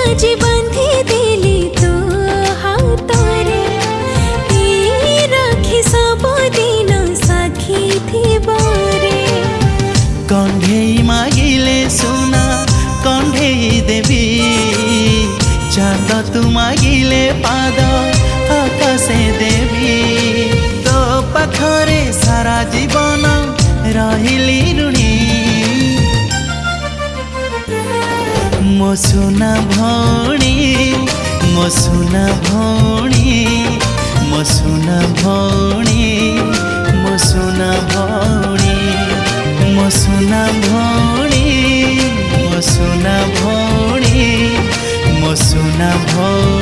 ଆଜି ବାନ୍ଧି ଦେଲି ତୋ ହାତରେ ରାକ୍ଷୀ ସବୁଦିନ ସାକ୍ଷୀ ଥିବରେ। କଣ୍ଢେଇ ମାଗିଲେ ସୁନା କଣ୍ଢେଇ ଦେବି, ଚାନ୍ଦ ତୁ ମାଗିଲେ ପାଦ ଆକାଶେ ଦେବି। ତୋ ପାଖରେ ସାରା ଜୀବନ ରହିଲି ଋଣୀ, ମୋ ସୁନା ଭଉଣୀ, ମୋ ସୁନା ଭଉଣୀ, ମୋ ସୁନା ଭଉଣୀ, ମୋ ସୁନା ଭଉଣୀ, ମୋ ସୁନା ଭଉଣୀ, ମୋ ସୁନା ଭଉଣୀ, ମୋ ସୁନା ଭଉଣୀ।